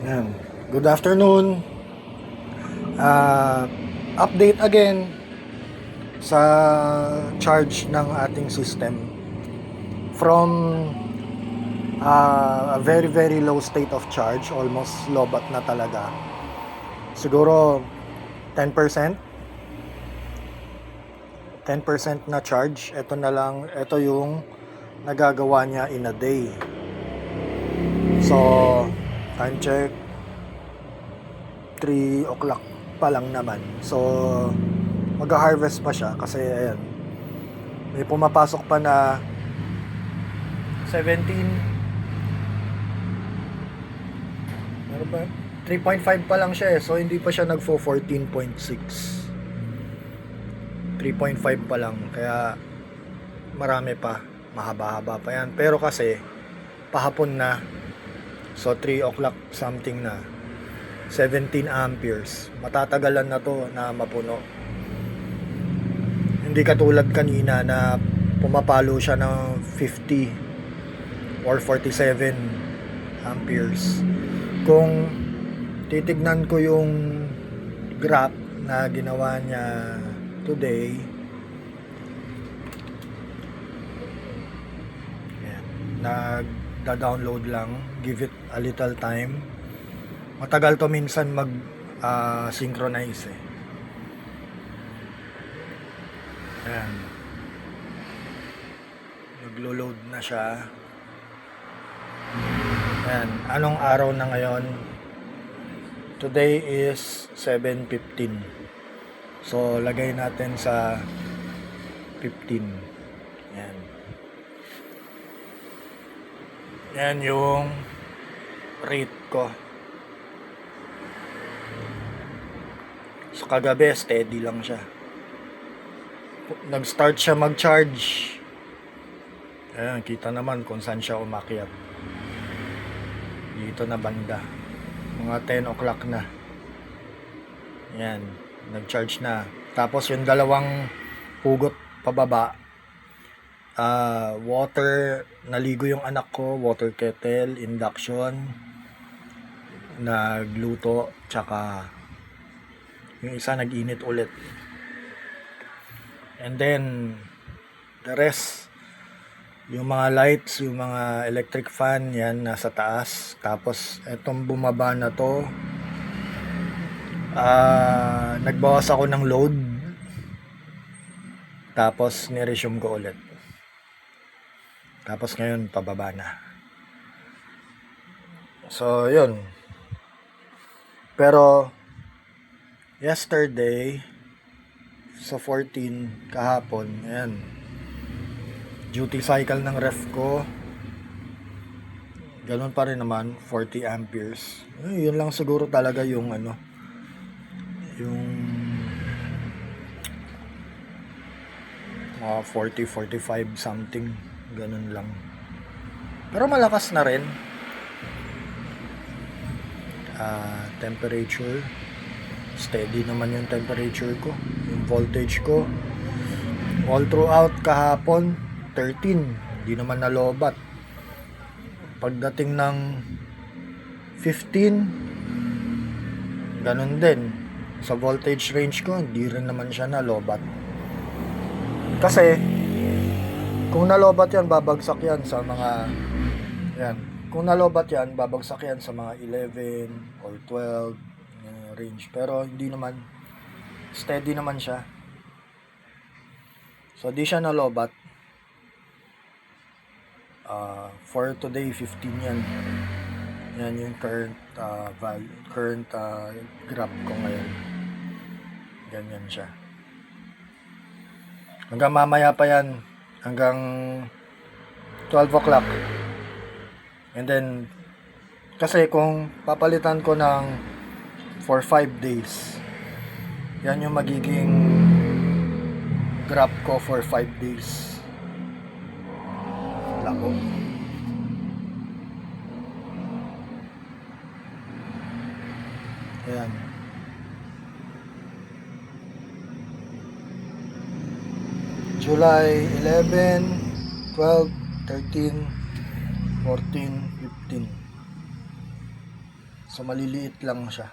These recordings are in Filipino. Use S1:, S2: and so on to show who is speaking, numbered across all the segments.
S1: Yan. Good afternoon. Uh, Update again sa charge ng ating system from a very very low state of charge, almost lobat na talaga. Siguro 10%. 10% na charge. Ito na lang, ito yung nagagawa niya in a day. So, time check 3 o'clock pa lang naman. So, mag-harvest pa siya kasi ayan, may pumapasok pa na 17. Ano ba? 3.5 pa lang siya eh. So, hindi pa siya nagfo 14.6. 3.5 pa lang. Kaya, marami pa. Mahaba-haba pa yan. Pero kasi, pahapon na. So, 3 o'clock something na. 17 amperes. Matatagalan na to na mapuno. Hindi katulad kanina na pumapalo siya ng 50 or 47 amperes. Kung titignan ko yung graph na ginawa niya today, nagda-download lang, give it a little time. Matagal to minsan mag synchronize eh. Ayan. Naglo-load na siya. Ayan. Anong araw na ngayon? Today is 7:15. So, lagay natin sa 15. Ayan. Yan yung rate ko. So, kagabi, steady lang siya. Nag-start siya mag-charge. Ayan, kita naman kung saan siya umakyat. Dito na banda. Mga 10 o'clock na. Ayan, nag-charge na. Tapos yung dalawang hugot pababa, water, naligo yung anak ko, water kettle, induction, nagluto, tsaka yung isa nag-init ulit. And then the rest, yung mga lights, yung mga electric fan, yan nasa taas. Tapos etong bumaba na to, nagbawas ako ng load, tapos ni-resume ko ulit. Tapos ngayon pababa na. So yun. Pero yesterday sa 14 kahapon, ayan, duty cycle ng ref ko ganun pa rin naman, 40 amperes. Yun lang siguro talaga yung yung mga 40, 45 something, ganun lang. Pero malakas na rin. Temperature, steady naman yung temperature ko. Yung voltage ko, all throughout kahapon, 13. Hindi naman nalobat. Pagdating ng 15, ganun din. Sa voltage range ko, hindi rin naman siya nalobat. Kasi, kung nalobat yan, babagsak yan sa mga, yan. Kung nalobat yan, babagsak yan sa mga 11 or 12 range. Pero hindi naman, steady naman siya. So, di siya nalobat. For today, 15 yan. Yan yung current value, current graph ko ngayon. Ganyan siya. Hanggang mamaya pa yan. Hanggang 12 o'clock. And then, kasi kung papalitan ko ng for 5 days, yan yung magiging graph ko for 5 days. Lako. Ayan. July 11, 12, 13, 14, 15. So maliliit lang siya.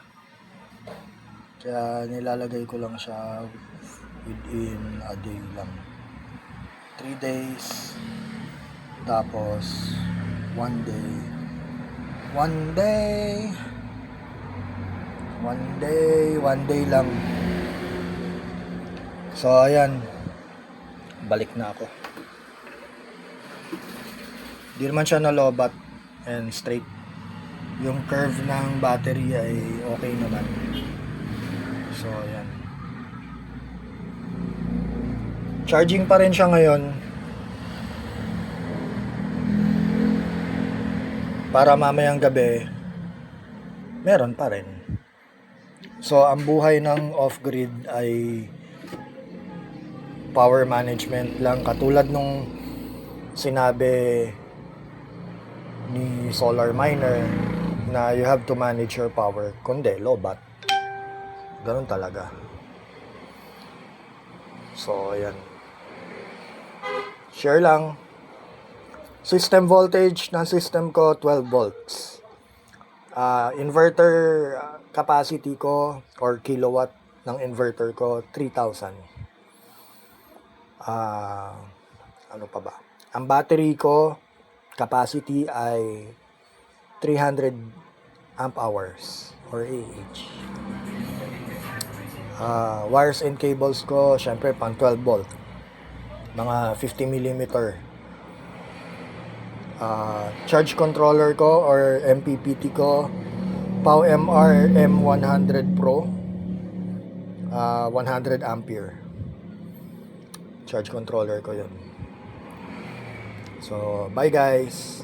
S1: Kaya nilalagay ko lang siya within a day lang. 3 days. Tapos 1 day. 1 day. 1 day lang. So ayan. Balik na ako. Di naman siya nalobat and straight. Yung curve ng battery ay okay naman. So ayan. Charging pa rin siya ngayon. Para mamayang gabi, meron pa rin. So, ang buhay ng off-grid ay power management lang. Katulad nung sinabi ni Solar Miner na you have to manage your power. Kundi, lobat. Ganun talaga. So, ayan. Share lang. System voltage ng system ko 12 volts. Inverter capacity ko or kilowatt ng inverter ko 3,000. Ano pa ba? Ang battery ko capacity ay 300 amp hours or AH. Wires and cables ko syempre pang 12 volt. Mga 50 mm. Charge controller ko or MPPT ko PowerMR M100 Pro 100 ampere charge controller ko yun. So bye guys,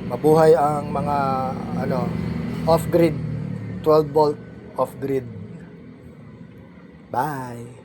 S1: mabuhay ang mga off grid 12 volt off grid. Bye.